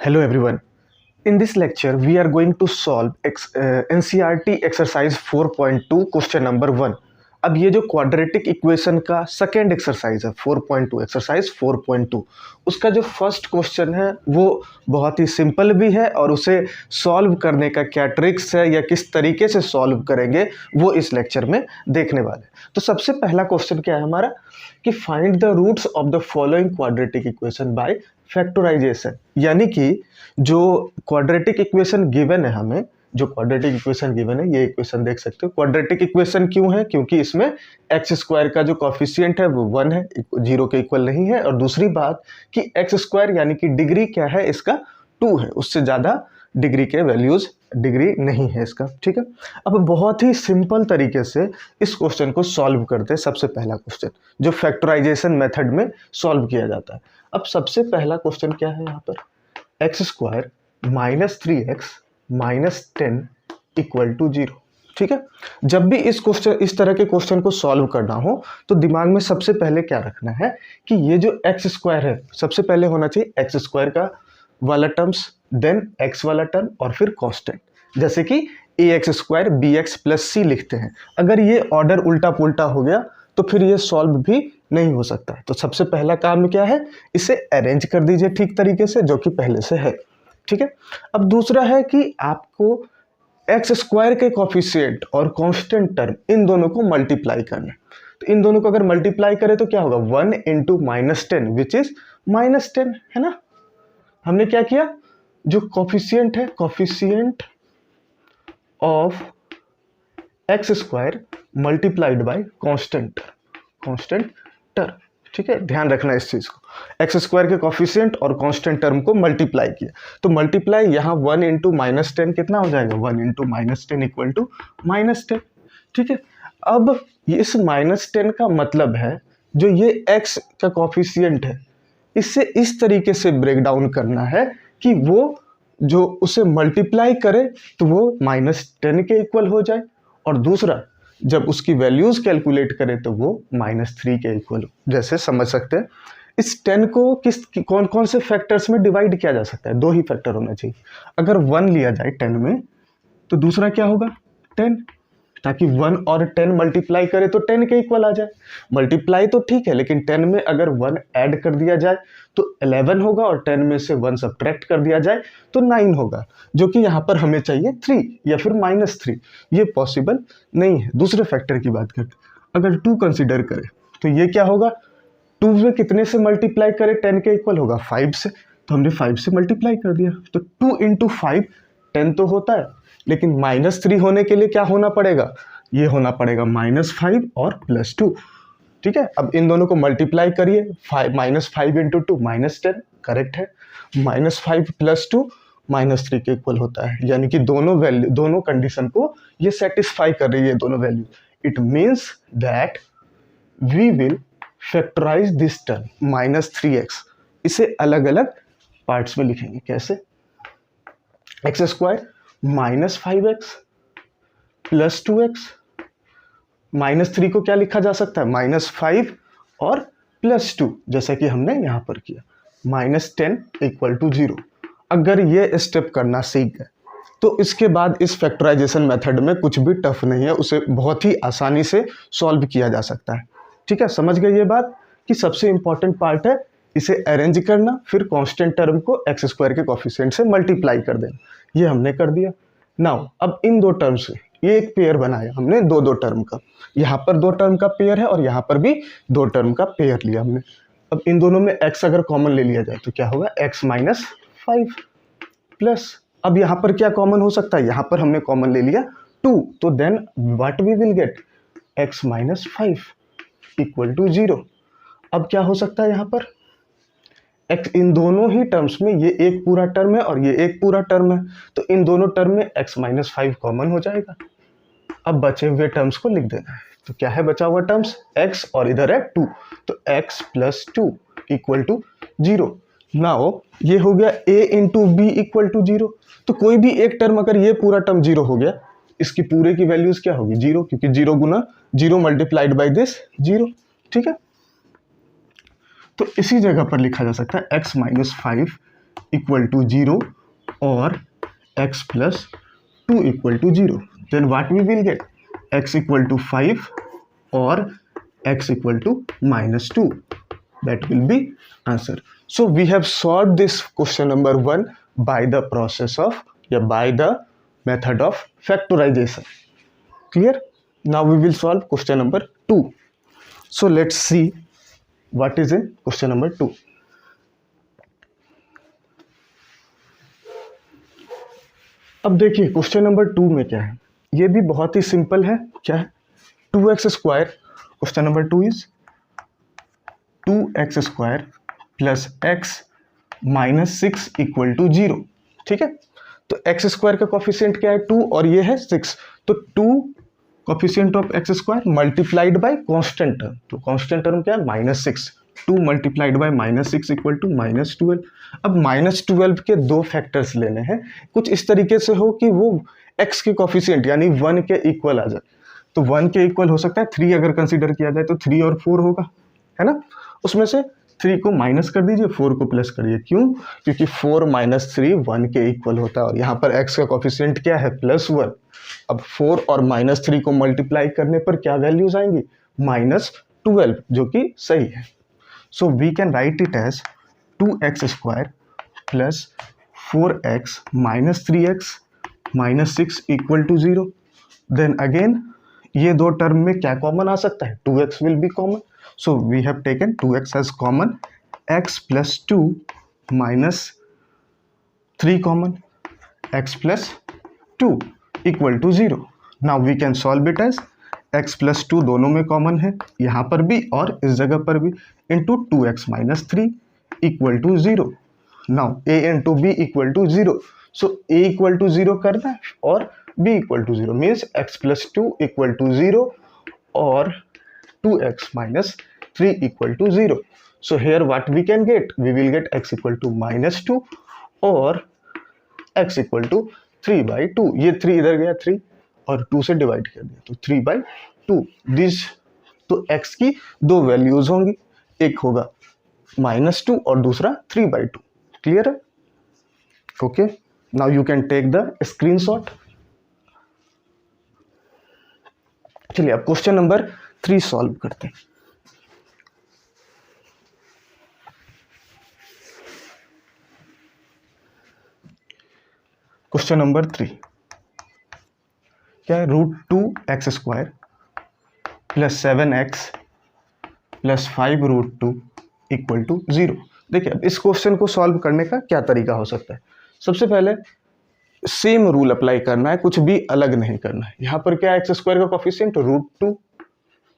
Hello everyone. In this lecture, we are going to solve NCERT exercise 4.2 question number 1. अब ये जो quadratic equation का second exercise है 4.2 exercise 4.2, उसका जो फर्स्ट क्वेश्चन है वो बहुत ही सिंपल भी है और उसे सॉल्व करने का क्या ट्रिक्स है या किस तरीके से सॉल्व करेंगे वो इस लेक्चर में देखने वाले. तो सबसे पहला क्वेश्चन क्या है हमारा कि find the roots of the following quadratic equation by factorisation. यानी कि जो क्वाड्रेटिक इक्वेशन गिवन है हमें, जो क्वाड्रेटिक इक्वेशन गिवन है, ये इक्वेशन देख सकते हो. क्वाड्रेटिक इक्वेशन क्यों है? क्योंकि इसमें एक्स स्क्वायर का जो कॉफिशिएंट है वो 1 है, 0 के इक्वल नहीं है. और दूसरी बात कि एक्स स्क्वायर यानी कि डिग्री क्या है इसका 2 है, उससे ज़्यादा डिग्री के वैल्यूज डिग्री नहीं है इसका. ठीक है, अब बहुत ही सिंपल तरीके से इस क्वेश्चन को सॉल्व करते हैं. सबसे पहला क्वेश्चन जो फैक्टराइजेशन मेथड में सॉल्व किया जाता है. अब सबसे पहला क्वेश्चन क्या है यहाँ पर, x square minus 3x minus 10 equal to 0. ठीक है, जब भी इस तरह के क्वेश्चन को सॉल्व करना हो तो दिमाग में सबसे पहले क्या रखना है कि ये जो एक्स स्क्वायर है सबसे पहले होना चाहिए एक्स स्क्वायर का वाला टर्म्स, देन एक्स वाला टर्म और फिर कांस्टेंट. जैसे कि A X square B X plus C लिखते हैं. अगर ये ऑर्डर उल्टा पुल्टा हो गया तो फिर ये सॉल्व भी नहीं हो सकता है. तो सबसे पहला काम क्या है, इसे अरेंज कर दीजिए ठीक तरीके से जो कि पहले से है. ठीक है, अब दूसरा है कि आपको एक्स स्क्वायर के कॉफिशिएंट और कांस्टेंट टर्म इन दोनों को मल्टीप्लाई करना है. तो इन दोनों को अगर मल्टीप्लाई करें तो क्या होगा, 1 into minus 10 which is minus 10 है ना. हमने क्या किया, जो कॉफिशिएंट है, coefficient of x square multiplied by constant term. ठीक है, ध्यान रखना इस चीज को. एक्स स्क्वायर के कॉफिशिएंट और कांस्टेंट टर्म को मल्टीप्लाई किया तो मल्टीप्लाई यहाँ 1 इंटू माइनस 10 कितना हो जाएगा, 1 into minus 10 equal to minus 10. ठीक है, अब इस माइनस 10 का मतलब है जो ये एक्स का कॉफिशिएंट है इससे इस तरीके से ब्रेक डाउन करना है कि वो जो उसे मल्टीप्लाई करे तो वो माइनस 10 के इक्वल हो जाए, और दूसरा जब उसकी वैल्यूज कैलकुलेट करें तो वो -3 के इक्वल हो. जैसे समझ सकते हैं इस 10 को कौन कौन से फैक्टर्स में डिवाइड किया जा सकता है. 2 ही फैक्टर होना चाहिए. अगर 1 लिया जाए 10 में तो दूसरा क्या होगा 10, ताकि 1 और 10 मल्टीप्लाई करे तो 10 के इक्वल आ जाए. मल्टीप्लाई तो ठीक है, लेकिन 10 में अगर 1 ऐड कर दिया जाए तो 11 होगा और 10 में से 1 सब्ट्रैक्ट कर दिया जाए तो 9 होगा, जो कि यहाँ पर हमें चाहिए 3 या फिर -3. ये पॉसिबल नहीं है. दूसरे फैक्टर की बात करते, अगर 2 कंसिडर करें तो ये क्या होगा, 2 में कितने से मल्टीप्लाई करें 10 के इक्वल होगा 5 से, तो हमने 5 से मल्टीप्लाई कर दिया. तो 2 इंटू 5 10 तो होता है, लेकिन -3 होने के लिए क्या होना पड़ेगा, ये होना पड़ेगा -5 और +2. ठीक है, अब इन दोनों को मल्टीप्लाई करिए, -5 इंटू 2 -10 करेक्ट है, -5 + 2 -3 के इक्वल होता है. यानी कि दोनों कंडीशन को ये सेटिस्फाई कर रही है दोनों value. It means that we will factorise this term -3x. इसे अलग अलग पार्ट्स में लिखेंगे. कैसे, एक्स स्क्वायर -5x + 2x, -3 को क्या लिखा जा सकता है, -5 और +2, जैसा कि हमने यहाँ पर किया, -10 इक्वल टू 0. अगर ये स्टेप करना सीख गए तो इसके बाद इस फैक्टराइजेशन मेथड में कुछ भी टफ नहीं है, उसे बहुत ही आसानी से सॉल्व किया जा सकता है. ठीक है, समझ गए ये बात कि सबसे इंपॉर्टेंट पार्ट है इसे अरेंज करना, फिर कांस्टेंट टर्म को एक्स स्क्वायर के कॉफिशिएंट से मल्टीप्लाई कर देना. ये हमने कर दिया. नाउ अब इन 2 टर्म से ये एक पेयर बनाया हमने 2 टर्म का. यहाँ पर 2 टर्म का पेयर है और यहाँ पर भी 2 टर्म का पेयर लिया हमने. अब इन दोनों में x अगर कॉमन ले लिया जाए तो क्या होगा, x - 5 प्लस, अब यहाँ पर क्या कॉमन हो सकता है, यहाँ पर हमने कॉमन ले लिया 2, तो then what we will get, x - 5 equal to 0. अब क्या हो सकता है यहाँ पर, x इन दोनों ही टर्म्स में, ये एक पूरा टर्म है और ये एक पूरा टर्म है, तो इन दोनों टर्म में x - 5 कॉमन हो जाएगा. अब बचे हुए टर्म्स को लिख देना है. तो क्या है बचा हुआ टर्म्स, x और इधर है 2, तो x + 2 इक्वल टू 0. नाउ ये हो गया a into B equal to 0. तो कोई भी एक टर्म, अगर ये पूरा टर्म 0 हो गया, इसकी पूरे की वैल्यूज क्या होगी 0, क्योंकि 0 गुना 0 मल्टीप्लाइड बाई दिस 0. ठीक है, तो इसी जगह पर लिखा जा सकता है x - 5 इक्वल टू 0 और x plus 2 equal to 0, then what we will get x equal to 5 और x equal to -2. That will be answer. So we have solved this question number 1 by the process of by the method of factorization. Clear? Now we will solve question number 2. So let's see what is in question number 2. अब देखिए question number 2 में क्या है, ये भी बहुत ही simple है. क्या है? 2x square. Question number 2 is 2x square plus x minus 6 equal to 0. ठीक है, तो x स्क्वायर का कॉफिशिएंट क्या है? 2 और ये है 6. तो 2 coefficient of x square multiplied by constant term. तो कांस्टेंट टर्म क्या है? -6. 2 मल्टीप्लाइड बाय -6 इक्वल टू -12. अब -12 के दो फैक्टर्स लेने हैं. कुछ इस तरीके से हो कि वो x के कॉफिशिएंट यानी 1 के इक्वल आ जाए. तो 1 के इक्वल हो सकता है 3 अगर कंसीडर किया जाए तो 3 और 4 होगा, है ना. उसमें से 3 को माइनस कर दीजिए, 4 को प्लस करिए. क्यों? क्योंकि 4 - 3 1 के इक्वल होता है और यहाँ पर x का कॉफिशिएंट क्या है? +1. अब 4 और -3 को मल्टीप्लाई करने पर क्या वैल्यूज आएंगी? -12, जो कि सही है. So we can write it as 2x square plus 4x minus 3x minus 6 equal to 0. Then again ये दो टर्म में क्या कॉमन आ सकता है? 2x will be common. So we have taken 2x as common, x plus 2 minus 3 common, x plus 2 equal to 0. Now we can solve it as x plus 2 दोनों में common है, यहाँ पर भी और इस जगह पर भी, into 2x minus 3 equal to 0. Now a into b equal to 0. So a equal to 0 करना है और b equal to 0 means x plus 2 equal to 0 और 2x minus 3 equal to 0. So here what we can get? We will get x equal to -2 और x equal to 3/2. ये 3 इधर गया 3 और 2 से डिवाइड कर दिया तो 3/2. दिस तो x की दो वैल्यूज होंगी, एक होगा -2 और दूसरा 3/2. क्लियर है? Okay, now you can take the screenshot. चलिए अब क्वेश्चन नंबर 3 सॉल्व करते हैं. क्वेश्चन नंबर 3 क्या है? √2x square plus 7x plus 5√2 equal to 0. देखिए अब इस क्वेश्चन को सॉल्व करने का क्या तरीका हो सकता है. सबसे पहले सेम रूल अप्लाई करना है, कुछ भी अलग नहीं करना है. यहाँ पर क्या है? x स्क्वायर का coefficient √2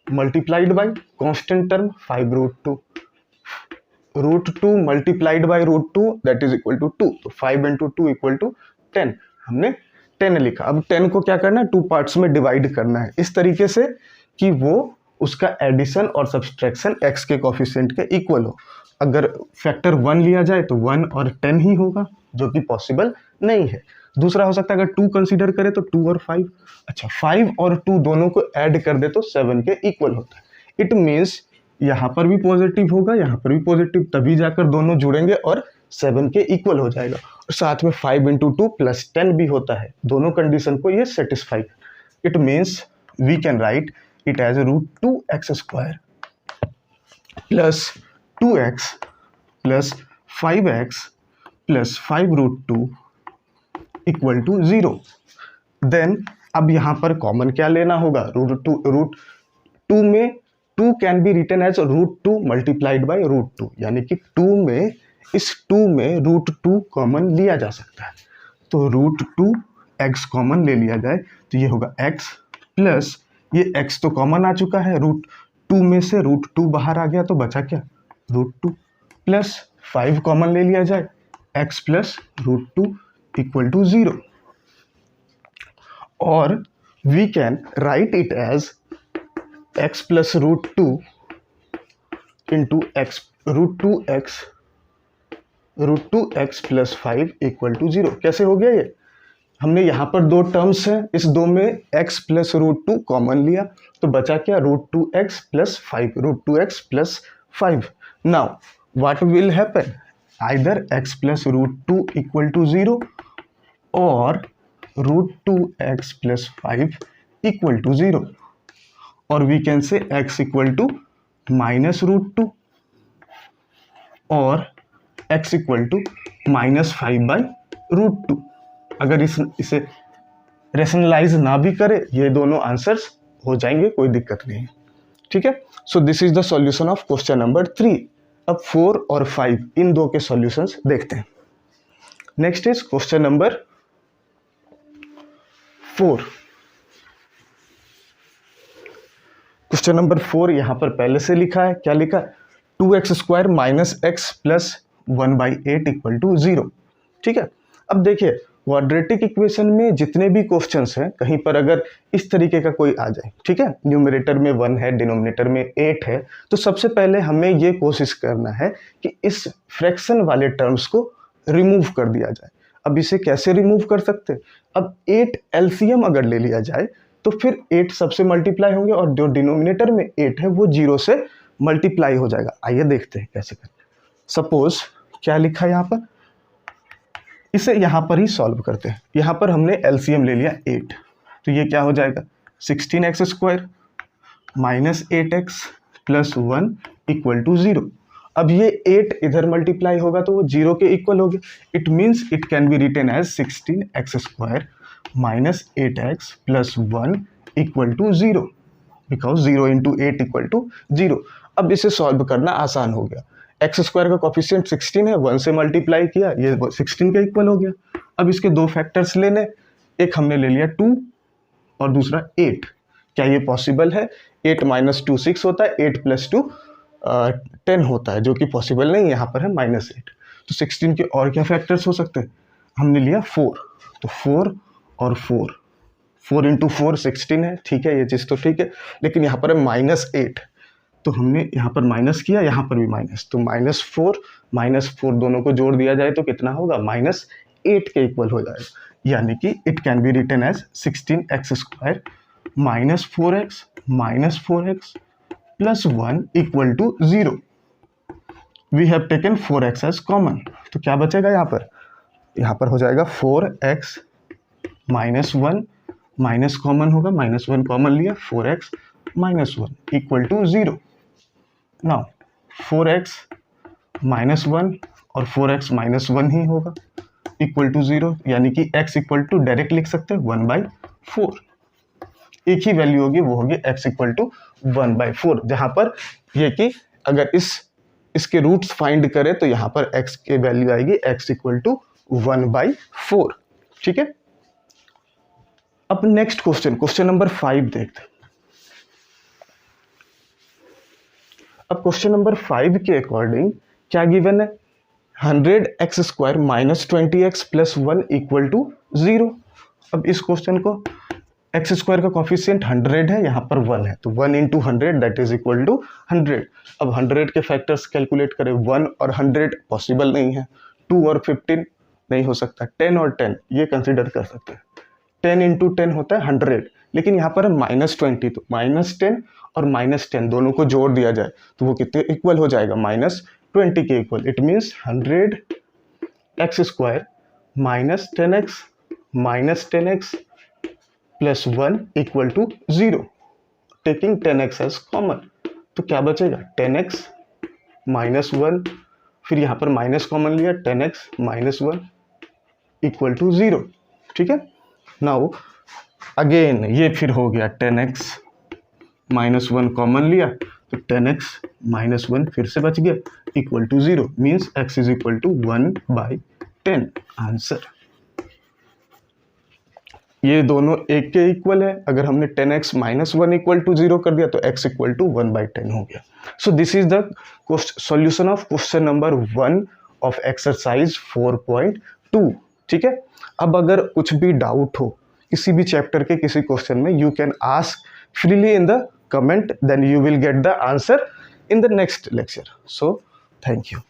multiplied by constant term 5√2. √2 multiplied by √2 that is equal to 2. तो 5 into 2 इक्वल टू 10. हमने 10 लिखा. अब 10 को क्या करना है? 2 पार्ट्स में डिवाइड करना है इस तरीके से कि वो उसका एडिशन और सब्सट्रैक्शन x के कॉफिशिएंट के इक्वल हो. अगर फैक्टर 1 लिया जाए तो 1 और 10 ही होगा, जो कि पॉसिबल नहीं है. दूसरा हो सकता है अगर 2 कंसीडर करें तो 2 और 5. अच्छा, 5 और 2 दोनों को ऐड कर दे तो 7 के इक्वल होता है. इट मीन्स यहाँ पर भी पॉजिटिव होगा, यहाँ पर भी पॉजिटिव, तभी जाकर दोनों जुड़ेंगे और 7 के इक्वल हो जाएगा. और साथ में 5 into 2 + 10 भी होता है. दोनों कंडीशन को ये satisfy. It means we can write it as √2x square plus 2x plus 5x plus 5√2 equal to 0. Then अब यहाँ पर कॉमन क्या लेना होगा? √2 में 2 can be written as √2 multiplied by √2, यानी कि 2 में इस 2 में √2 कॉमन लिया जा सकता है. तो √2x कॉमन ले लिया जाए तो ये होगा x प्लस ये x तो कॉमन आ चुका है, √2 में से √2 बाहर आ गया तो बचा क्या? √2 प्लस 5 कॉमन ले लिया जाए, x प्लस √2 इक्वल टू 0. और we can write it as x plus √2 into x √2x plus 5 equal to 0. कैसे हो गया ये? हमने यहाँ पर दो टर्म्स हैं, इस दो में x प्लस √2 कॉमन लिया तो बचा क्या? √2x plus 5. √2x plus 5. Now what will happen? Either x plus root two equal to 0 और root two x plus 5 equal to 0, और we can say x equal to minus root two और x equal to minus 5 by root two. अगर इसे rationalise ना भी करे, ये दोनों आंसर्स हो जाएंगे, कोई दिक्कत नहीं है। ठीक है, so this is the solution of question number 3। अब 4 और 5 इन दो के सॉल्यूशंस देखते हैं। Next is question number 4। Question number 4 यहां पर पहले से लिखा है, क्या लिखा है, 2x square minus x plus 1/8 equal to 0। ठीक है, अब देखिए क्वाड्रेटिक इक्वेशन में जितने भी क्वेश्चंस हैं, कहीं पर अगर इस तरीके का कोई आ जाए, ठीक है, न्यूमरेटर में 1 है, डिनोमिनेटर में 8 है, तो सबसे पहले हमें ये कोशिश करना है कि इस फ्रैक्शन वाले टर्म्स को रिमूव कर दिया जाए। अब इसे कैसे रिमूव कर सकते हैं? अब 8 एलसीएम अगर ले लिया जाए तो फिर 8 सबसे मल्टीप्लाई होंगे और जो डिनोमिनेटर में 8 है वो 0 से मल्टीप्लाई हो जाएगा। आइए देखते हैं कैसे करें। सपोज क्या लिखा है यहाँ पर, इसे यहाँ पर ही सॉल्व करते हैं। यहाँ पर हमने एलसीएम ले लिया 8, तो ये क्या हो जाएगा, 16x square minus 8x plus 1 equal to 0। अब ये 8 इधर मल्टीप्लाई होगा तो वो 0 के इक्वल हो गया। It means it can be written as 16x square minus 8x plus 1 equal to 0, because 0 into 8 equal to 0। अब इसे सॉल्व करना आसान हो गया। एक्स स्क्वायर का कॉफिशिएंट 16 है, 1 से मल्टीप्लाई किया, ये 16 के इक्वल हो गया। अब इसके दो फैक्टर्स लेने, एक हमने ले लिया 2 और दूसरा 8। क्या ये पॉसिबल है? 8 माइनस 2 6 होता है, 8 प्लस 2 10 होता है, जो कि पॉसिबल नहीं, यहाँ पर है -8। तो 16 के और क्या फैक्टर्स हो सकते हैं? हमने लिया 4, तो 4 और 4 इंटू 4 16 है, ठीक है, ये चीज़ तो ठीक है, लेकिन यहाँ पर है -8, तो हमने यहाँ पर माइनस किया, यहाँ पर भी माइनस, तो -4 दोनों को जोड़ दिया जाए तो कितना होगा, -8 के इक्वल हो जाएगा। यानी कि it can be written as 16x square minus 4x plus 1 equal to 0। We have taken 4x as common, तो क्या बचेगा यहाँ पर हो जाएगा 4x माइनस 1, माइनस कॉमन होगा, -1 कॉमन लिया, 4x minus 1 equal to 0। Now 4x minus 1 और 4x माइनस 1 ही होगा इक्वल टू 0, यानी कि x इक्वल टू डायरेक्ट लिख सकते हैं 1/4। एक ही वैल्यू होगी, वो होगी x इक्वल टू 1/4, जहां पर ये कि अगर इसके रूट्स फाइंड करें तो यहाँ पर x की वैल्यू आएगी x इक्वल टू 1/4। ठीक है, अब नेक्स्ट क्वेश्चन नंबर 5 देखते हैं। अब क्वेश्चन नंबर 5 के अकॉर्डिंग क्या गिवन है, 100x square minus 20x plus 1 equal to 0। अब इस क्वेश्चन को एक्स स्क्वायर का कॉफिशिएंट 100 है, यहाँ पर 1 है, तो 1 into 100 that is equal to 100। अब 100 के फैक्टर्स कैलकुलेट करें, 1 और 100 पॉसिबल नहीं है, 2 और 15 नहीं हो सकता, 10 और 10 ये कंसिडर कर सकते हैं। 10 इंटू 10 होता है 100, लेकिन यहाँ पर है -20, तो -10 और -10 दोनों को जोड़ दिया जाए तो वो कितने इक्वल हो जाएगा, -20 के equal. It means 100x square minus 10x plus 1 equal to 0, taking 10x as common, तो क्या बचेगा, 10x माइनस 1, फिर यहाँ पर माइनस कॉमन लिया, 10x माइनस 1 इक्वल टू 0। ठीक है, नाउ अगेन ये फिर हो गया 10x माइनस 1 कॉमन लिया, तो 10x माइनस 1 फिर से बच गया equal to 0, means x is equal to 1/10 answer. ये दोनों एक के इक्वल है, अगर हमने 10x माइनस 1 इक्वल टू 0 कर दिया तो x इक्वल टू 1/10 हो गया। So this is the solution of question number 1 of exercise 4.2। ठीक है, अब अगर कुछ भी डाउट हो किसी भी चैप्टर के किसी क्वेश्चन में, you can ask freely in the comment, then you will get the answer in the next lecture. So thank you.